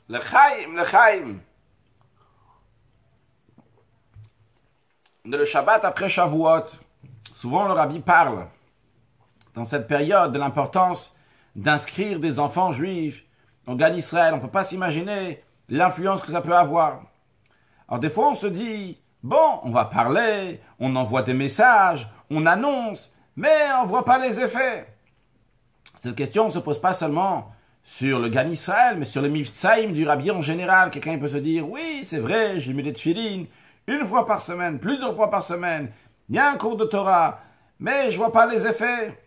L'Echaim. Le Shabbat après Shavuot. Souvent le Rabbi parle, dans cette période, de l'importance d'inscrire des enfants juifs en Gan Israël. On ne peut pas s'imaginer l'influence que ça peut avoir. Alors des fois on se dit, bon, on va parler, on envoie des messages, on annonce, mais on ne voit pas les effets. Cette question ne se pose pas seulement sur le Gan Israël, mais sur le Mivtsaïm du Rabbi en général. Quelqu'un peut se dire, oui, c'est vrai, j'ai mis les tefilines une fois par semaine, plusieurs fois par semaine, il y a un cours de Torah, mais je ne vois pas les effets.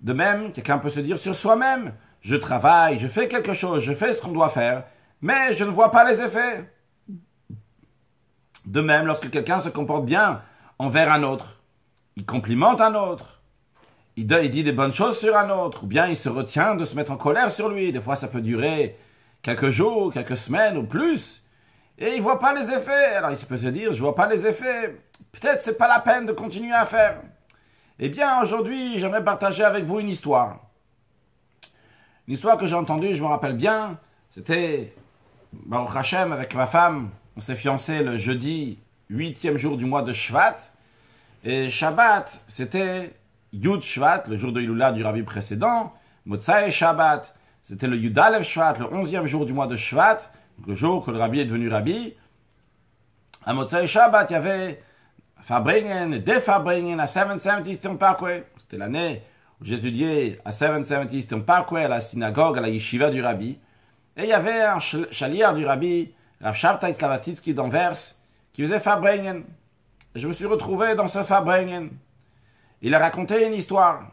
De même, quelqu'un peut se dire sur soi-même, je travaille, je fais quelque chose, je fais ce qu'on doit faire, mais je ne vois pas les effets. De même, lorsque quelqu'un se comporte bien envers un autre, il complimente un autre, il dit des bonnes choses sur un autre, ou bien il se retient de se mettre en colère sur lui. Des fois, ça peut durer quelques jours, quelques semaines ou plus, et il ne voit pas les effets. Alors, il peut se dire, je ne vois pas les effets, peut-être ce n'est pas la peine de continuer à faire. Eh bien, aujourd'hui, j'aimerais partager avec vous une histoire. Une histoire que j'ai entendue, je me rappelle bien, c'était Baruch Hashem avec ma femme. On s'est fiancés le jeudi 8e jour du mois de Shvat. Et Shabbat, c'était Yud Shvat, le jour de Iloula du Rabbi précédent. Motzai Shabbat, c'était le Yud Alev Shvat, le 11e jour du mois de Shvat, le jour que le Rabbi est devenu Rabbi. À Motzai Shabbat, il y avait Farbringen et Defarbringen à 770 Eastern Parkway. C'était l'année où j'étudiais à 770 Eastern Parkway, à la synagogue, à la yeshiva du Rabbi. Et il y avait un chalier du Rabbi, Rav Shabtai Slavatitsky d'Anvers, qui faisait Farbringen. Je me suis retrouvé dans ce Farbringen. Il a raconté une histoire.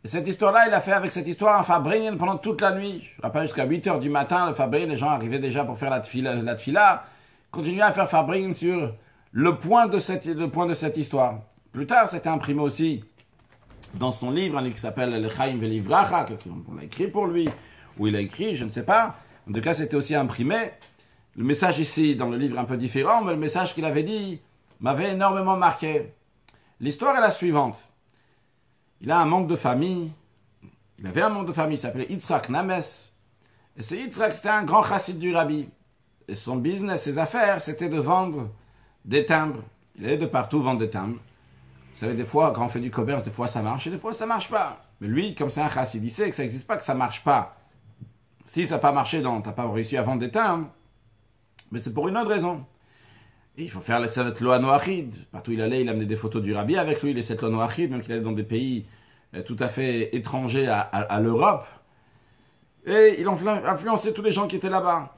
Et cette histoire-là, il a fait avec cette histoire un Farbringen pendant toute la nuit. Je me rappelle jusqu'à 8h du matin, le Farbringen, les gens arrivaient déjà pour faire la tfila. Continuaient à faire Farbringen sur le point de cette histoire. Plus tard, c'était imprimé aussi dans son livre, un livre qui s'appelle L'Echaim Velivracha, qu'on a écrit pour lui, ou il a écrit, je ne sais pas. En tout cas, c'était aussi imprimé. Le message ici, dans le livre, est un peu différent, mais le message qu'il avait dit m'avait énormément marqué. L'histoire est la suivante. Il a un membre de famille. Il avait un membre de famille, il s'appelait Yitzhak Names. Et ce Yitzhak, c'était un grand chassid du Rabbi. Et son business, ses affaires, c'était de vendre des timbres. Il allait de partout vendre des timbres. Vous savez, des fois, quand on fait du commerce, des fois ça marche et des fois ça marche pas. Mais lui, comme c'est un chassid, il sait que ça n'existe pas, que ça marche pas. Si ça n'a pas marché, donc tu n'as pas réussi à vendre des timbres, mais c'est pour une autre raison. Et il faut faire cette loi noachide. Partout où il allait, il amenait des photos du Rabbi avec lui, les sept lois noachide, même qu'il allait dans des pays tout à fait étrangers à l'Europe. Et il influençait tous les gens qui étaient là-bas.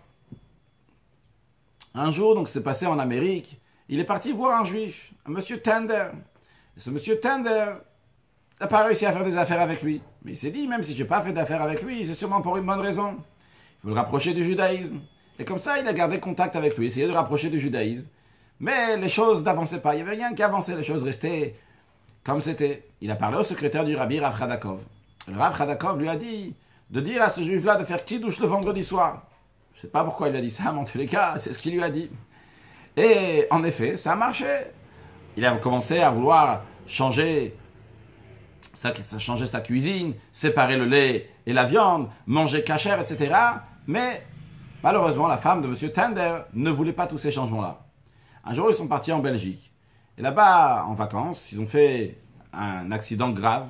Un jour, donc c'est passé en Amérique, il est parti voir un juif, un monsieur Tender. Et ce monsieur Tender n'a pas réussi à faire des affaires avec lui. Mais il s'est dit, même si je n'ai pas fait d'affaires avec lui, c'est sûrement pour une bonne raison. Il faut le rapprocher du judaïsme. Et comme ça, il a gardé contact avec lui, essayé de le rapprocher du judaïsme. Mais les choses n'avançaient pas. Il n'y avait rien qui avançait, les choses restaient comme c'était. Il a parlé au secrétaire du Rabbi, Rav Khadakov. Le Rav Khadakov lui a dit de dire à ce juif-là de faire kidouche le vendredi soir. Je ne sais pas pourquoi il a dit ça, mais en tous les cas, c'est ce qu'il lui a dit. Et en effet, ça a marché. Il a commencé à vouloir changer sa cuisine, séparer le lait et la viande, manger kasher, etc. Mais malheureusement, la femme de M. Tender ne voulait pas tous ces changements-là. Un jour, ils sont partis en Belgique. Et là-bas, en vacances, ils ont fait un accident grave.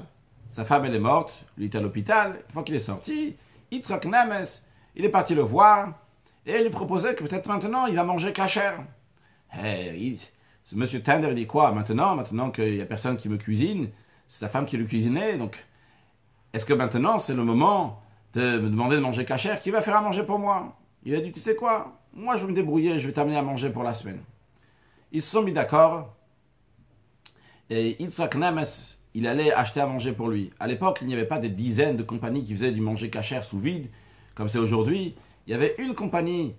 Sa femme, elle est morte. Lui est à l'hôpital. Une fois qu'il est sorti, Yitzhak Names, il est parti le voir. Et il lui proposait que peut-être maintenant, il va manger kasher. Ce monsieur Tender, il dit quoi maintenant qu'il n'y a personne qui me cuisine, c'est sa femme qui lui cuisinait. Donc, est-ce que maintenant, c'est le moment de me demander de manger kasher? Qui va faire à manger pour moi? Il a dit, tu sais quoi? Moi, je vais me débrouiller, je vais t'amener à manger pour la semaine. Ils se sont mis d'accord. Et Yitzhak Names, il allait acheter à manger pour lui. À l'époque, il n'y avait pas des dizaines de compagnies qui faisaient du manger kasher sous vide, comme c'est aujourd'hui. Il y avait une compagnie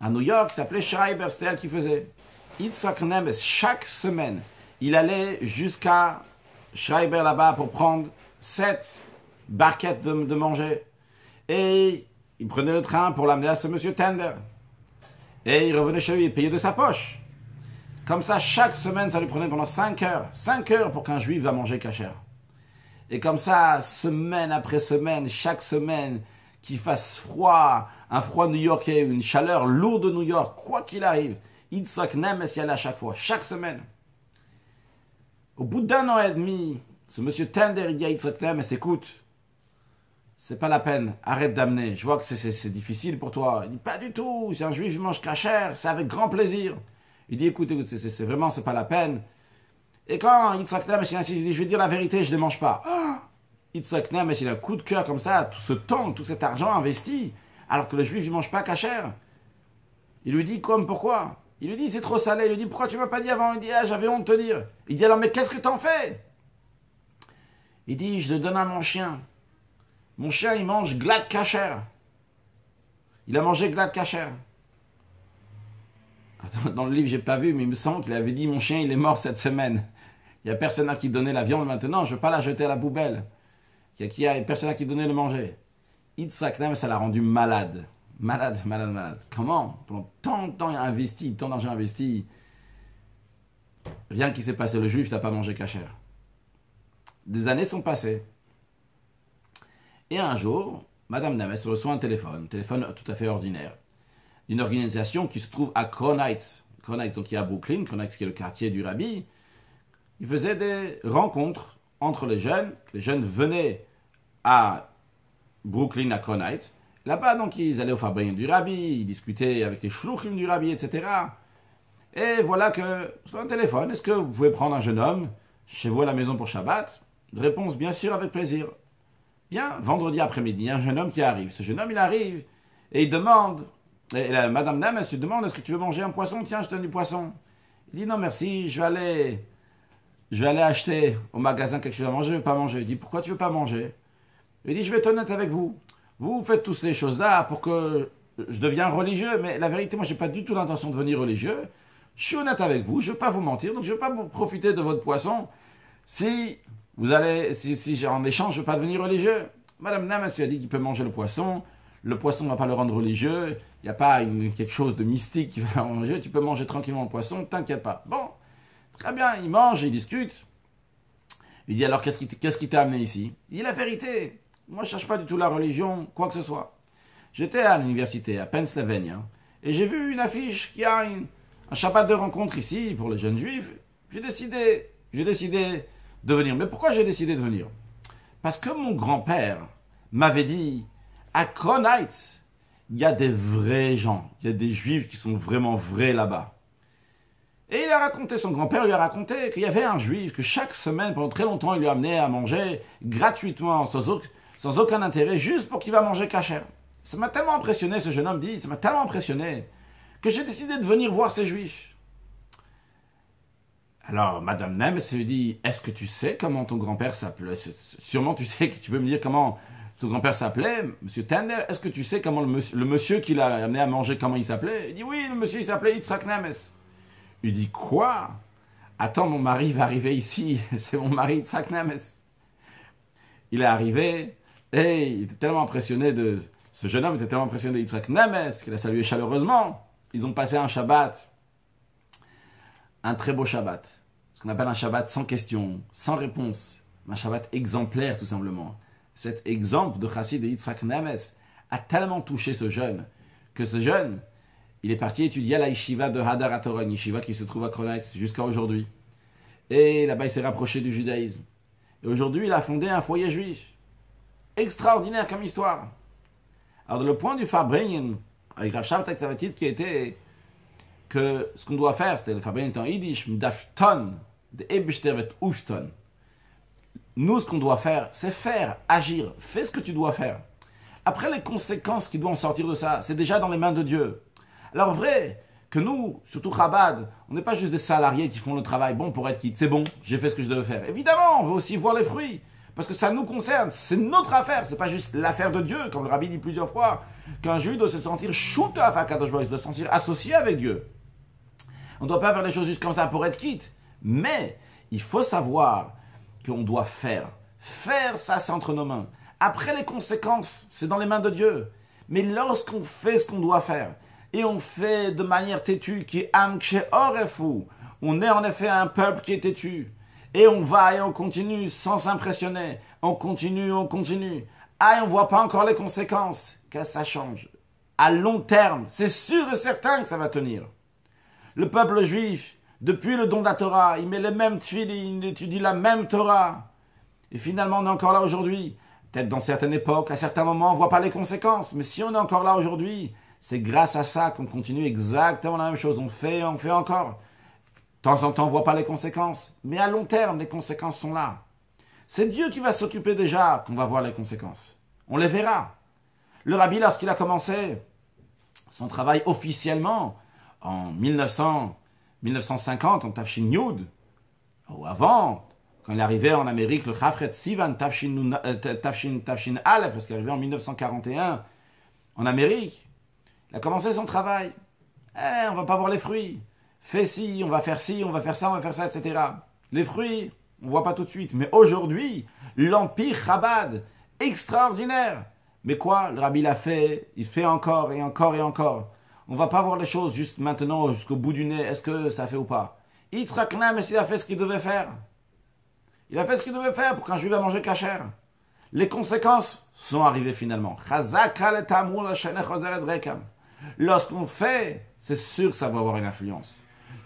à New York qui s'appelait Schreiber, c'était elle qui faisait. Yitzhak Names, chaque semaine, il allait jusqu'à Schreiber là-bas pour prendre 7 barquettes de manger. Et il prenait le train pour l'amener à ce monsieur Tender. Et il revenait chez lui et payait de sa poche. Comme ça, chaque semaine, ça lui prenait pendant 5 heures. 5 heures pour qu'un juif va manger kasher. Et comme ça, semaine après semaine, chaque semaine, qu'il fasse froid, un froid new-yorkais, une chaleur lourde de New York, quoi qu'il arrive, Yitzhak Nemes y allait à chaque fois, chaque semaine. Au bout d'un an et demi, ce monsieur Tender, il dit à Yitzhak Nemes, écoute, c'est pas la peine, arrête d'amener, je vois que c'est difficile pour toi. Il dit, pas du tout, c'est un juif, il mange cachère, c'est avec grand plaisir. Il dit, écoute, c'est vraiment, c'est pas la peine. Et quand Yitzhak Nemes, il insiste, il dit, je vais dire la vérité, je ne les mange pas. Yitzhak Nemes, il a un coup de cœur comme ça, tout ce temps, tout cet argent investi, alors que le juif, il mange pas cachère. Il lui dit, comme, pourquoi? Il lui dit, c'est trop salé. Il lui dit, pourquoi tu m'as pas dit avant? Il dit, ah, j'avais honte de te dire. Il dit, alors, mais qu'est-ce que t'en fais? Il dit, je le donne à mon chien. Mon chien, il mange glad kasher. Il a mangé glad kasher. Dans le livre, j'ai pas vu, mais il me semble qu'il avait dit, mon chien, il est mort cette semaine. Il n'y a personne à qui donner la viande maintenant, je ne veux pas la jeter à la poubelle. Il y a personne à qui donner le manger. Yitzhak Nemes, ça l'a rendu malade. Malade. Comment? Pendant tant de temps investi, tant d'argent investi, rien qui s'est passé. Le juif n'a pas mangé kasher. Des années sont passées. Et un jour, Madame Nemes reçoit un téléphone tout à fait ordinaire, d'une organisation qui se trouve à Crown Heights. Crown Heights, donc qui est à Brooklyn, Crown Heights qui est le quartier du Rabbi. Il faisait des rencontres entre les jeunes. Les jeunes venaient à Brooklyn, à Crown Heights. Là-bas, donc, ils allaient au Fabrin du Rabbi, ils discutaient avec les shluchim du Rabbi, etc. Et voilà que, sur un téléphone, est-ce que vous pouvez prendre un jeune homme chez vous à la maison pour Shabbat? Réponse, bien sûr, avec plaisir. Bien, vendredi après-midi, un jeune homme qui arrive. Ce jeune homme, il arrive et il demande, et Madame Nemes lui demande, est-ce que tu veux manger un poisson? Tiens, je te donne du poisson. Il dit, non, merci, je vais aller acheter au magasin quelque chose à manger, je ne veux pas manger. Il dit, pourquoi tu ne veux pas manger? Il dit, je vais être honnête avec vous. Vous faites toutes ces choses-là pour que je devienne religieux, mais la vérité, moi, je n'ai pas du tout l'intention de devenir religieux. Je suis honnête avec vous, je ne veux pas vous mentir, donc je ne veux pas vous profiter de votre poisson. Si en échange, je ne veux pas devenir religieux. Madame Nemes lui a dit qu'il peut manger le poisson ne va pas le rendre religieux, il n'y a pas quelque chose de mystique qui va manger, tu peux manger tranquillement le poisson, t'inquiète pas. Bon, très bien, il mange, il discute. Il dit alors, qu'est-ce qui t'a amené ici? Il dit la vérité, moi je ne cherche pas du tout la religion, quoi que ce soit. J'étais à l'université, à Pennsylvania, et j'ai vu une affiche qui a un Shabbat de rencontre ici pour les jeunes juifs. J'ai décidé de venir. Mais pourquoi j'ai décidé de venir? Parce que mon grand-père m'avait dit, à Crown Heights, il y a des vrais gens, il y a des juifs qui sont vraiment vrais là-bas. Et son grand-père lui a raconté qu'il y avait un juif que chaque semaine, pendant très longtemps, il lui amenait à manger gratuitement, sans aucun intérêt, juste pour qu'il va manger kasher. Ça m'a tellement impressionné, ce jeune homme dit, ça m'a tellement impressionné, que j'ai décidé de venir voir ces juifs. Alors, Madame Nemes lui dit, est-ce que tu sais comment ton grand-père s'appelait? Sûrement tu sais que tu peux me dire comment ton grand-père s'appelait, Monsieur Tender. Est-ce que tu sais comment le monsieur qui l'a amené à manger, comment il s'appelait? Il dit, oui, le monsieur il s'appelait Yitzhak Nemes. Il dit, quoi? Attends, mon mari va arriver ici, c'est mon mari Yitzhak Nemes. Il est arrivé, et il était tellement impressionné ce jeune homme était tellement impressionné de Yitzhak Nemes qu'il a salué chaleureusement. Ils ont passé un Shabbat, un très beau Shabbat, ce qu'on appelle un Shabbat sans question, sans réponse, un Shabbat exemplaire tout simplement. Cet exemple de chassid de Yitzhak Nemes a tellement touché ce jeune, que ce jeune, il est parti étudier à la yeshiva de Hadar HaTorah, une yeshiva qui se trouve à Crown Heights jusqu'à aujourd'hui. Et là-bas, il s'est rapproché du judaïsme. Et aujourd'hui, il a fondé un foyer juif. Extraordinaire comme histoire. Alors, de le point du Farbrengen, avec Rav Shabtai Tzavatit, qui était que ce qu'on doit faire, c'était le Farbrengen en Yiddish, Mdafton, de Ebishtervet Ufton. Nous, ce qu'on doit faire, c'est faire, agir. Fais ce que tu dois faire. Après, les conséquences qui doivent en sortir de ça, c'est déjà dans les mains de Dieu. Alors, vrai que nous, surtout Chabad, on n'est pas juste des salariés qui font le travail bon pour être quitte. C'est bon, j'ai fait ce que je devais faire. Évidemment, on veut aussi voir les fruits. Parce que ça nous concerne, c'est notre affaire, c'est pas juste l'affaire de Dieu, comme le Rabbi dit plusieurs fois, qu'un juif doit se sentir shutaf à Kadosh Baruch, doit se sentir associé avec Dieu. On ne doit pas faire les choses juste comme ça pour être quitte. Mais, il faut savoir qu'on doit faire. Faire, ça, c'est entre nos mains. Après, les conséquences, c'est dans les mains de Dieu. Mais lorsqu'on fait ce qu'on doit faire, et on fait de manière têtue, qui est amkshe orefu, on est en effet un peuple qui est têtu. Et on va et on continue sans s'impressionner. On continue. Ah, et on ne voit pas encore les conséquences. Qu'est-ce que ça change? À long terme, c'est sûr et certain que ça va tenir. Le peuple juif, depuis le don de la Torah, il met les mêmes tefillin, il étudie la même Torah. Et finalement, on est encore là aujourd'hui. Peut-être dans certaines époques, à certains moments, on ne voit pas les conséquences. Mais si on est encore là aujourd'hui, c'est grâce à ça qu'on continue exactement la même chose. On fait encore. De temps en temps, on ne voit pas les conséquences. Mais à long terme, les conséquences sont là. C'est Dieu qui va s'occuper déjà qu'on va voir les conséquences. On les verra. Le rabbi, lorsqu'il a commencé son travail officiellement, en 1950, en Tafshin Yud, ou avant, quand il est arrivé en Amérique, le Chafret Sivan Tafshin Aleph, lorsqu'il est arrivé en 1941, en Amérique, il a commencé son travail. On ne va pas voir les fruits. Fais ci, on va faire ci, on va faire ça, on va faire ça, etc. Les fruits, on ne voit pas tout de suite. Mais aujourd'hui, l'empire Chabad, extraordinaire. Mais quoi, le rabbi l'a fait, il fait encore et encore et encore. On ne va pas voir les choses juste maintenant, jusqu'au bout du nez. Est-ce que ça fait ou pas? Yitzhak Names, il a fait ce qu'il devait faire. Il a fait ce qu'il devait faire pour qu'un juif va manger kasher. Les conséquences sont arrivées finalement. Lorsqu'on fait, c'est sûr que ça va avoir une influence.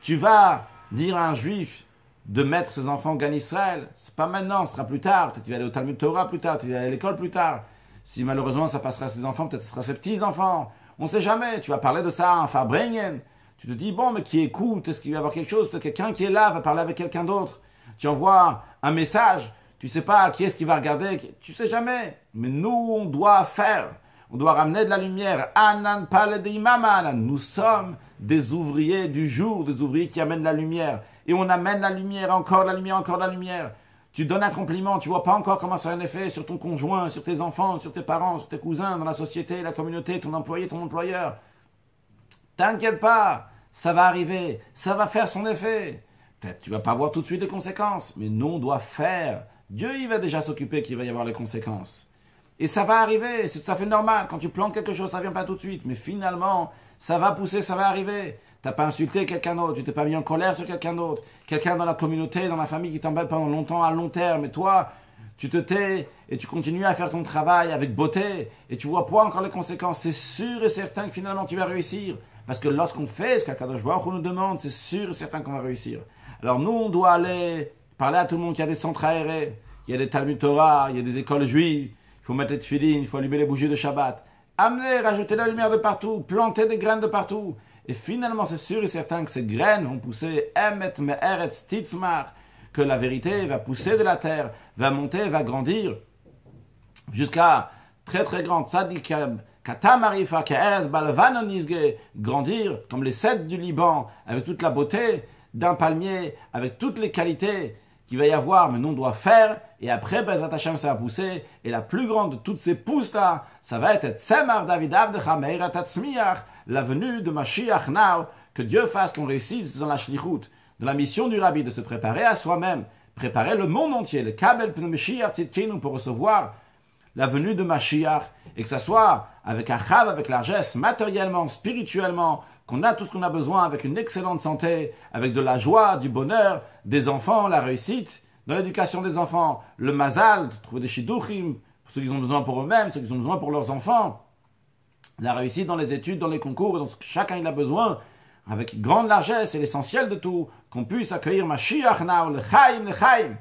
Tu vas dire à un juif de mettre ses enfants au Gan Israël, c'est pas maintenant, ce sera plus tard. Peut-être qu'il va aller au Talmud Torah plus tard, peut-être qu'il va aller à l'école plus tard. Si malheureusement ça passera à ses enfants, peut-être que ce sera ses petits-enfants. On ne sait jamais. Tu vas parler de ça à un Farbrengen. Tu te dis, bon, mais qui écoute? Est-ce qu'il va y avoir quelque chose? Peut-être quelqu'un qui est là va parler avec quelqu'un d'autre. Tu envoies un message. Tu ne sais pas qui est-ce qui va regarder. Tu ne sais jamais. Mais nous, on doit faire. On doit ramener de la lumière. Anan pale de imamanan. Nous sommes des ouvriers du jour, des ouvriers qui amènent la lumière. Et on amène la lumière, encore la lumière, encore la lumière. Tu donnes un compliment, tu ne vois pas encore comment ça a un effet sur ton conjoint, sur tes enfants, sur tes parents, sur tes cousins, dans la société, la communauté, ton employé, ton employeur. T'inquiète pas, ça va arriver, ça va faire son effet. Peut-être tu ne vas pas voir tout de suite les conséquences, mais nous, on doit faire. Dieu, il va déjà s'occuper qu'il va y avoir les conséquences. Et ça va arriver, c'est tout à fait normal. Quand tu plantes quelque chose, ça ne vient pas tout de suite. Mais finalement, ça va pousser, ça va arriver. Tu n'as pas insulté quelqu'un d'autre, tu t'es pas mis en colère sur quelqu'un d'autre. Quelqu'un dans la communauté, dans la famille qui t'embête pendant longtemps, à long terme. Et toi, tu te tais et tu continues à faire ton travail avec beauté. Et tu vois pas encore les conséquences. C'est sûr et certain que finalement tu vas réussir. Parce que lorsqu'on fait ce qu'Akadosh Baruch Hu nous demande, c'est sûr et certain qu'on va réussir. Alors nous, on doit aller parler à tout le monde. Il y a des centres aérés, il y a des Talmud Torah, il y a des écoles juives. Il faut mettre les tefillin, il faut allumer les bougies de Shabbat. Amener, rajouter la lumière de partout, planter des graines de partout. Et finalement, c'est sûr et certain que ces graines vont pousser Emet Me'eretz Titzmar, que la vérité va pousser de la terre, va monter, va grandir, jusqu'à très très grande Tzadik Katamarifa Ke'erez Balvan Nizge, grandir comme les cèdres du Liban, avec toute la beauté d'un palmier, avec toutes les qualités qu'il va y avoir, mais nous on doit faire, et après Bezrat Hashem ça va pousser, et la plus grande de toutes ces pousses-là, ça va être Tzemar David Avdecha Meira Tatzmiach, la venue de Mashiach Now, que Dieu fasse qu'on réussisse dans la shlichut, dans la mission du Rabbi, de se préparer à soi-même, préparer le monde entier, le Kabel Pnei Mashiach Tzidkenu, pour recevoir la venue de Mashiach, et que ça soit avec un chav, avec largesse, matériellement, spirituellement, qu'on a tout ce qu'on a besoin, avec une excellente santé, avec de la joie, du bonheur, des enfants, la réussite, dans l'éducation des enfants, le mazal, trouver des shidduchim, pour ceux qui ont besoin pour eux-mêmes, ceux qui ont besoin pour leurs enfants, la réussite dans les études, dans les concours, dans ce que chacun il a besoin, avec grande largesse, c'est l'essentiel de tout, qu'on puisse accueillir Mashiach now, le Chaim,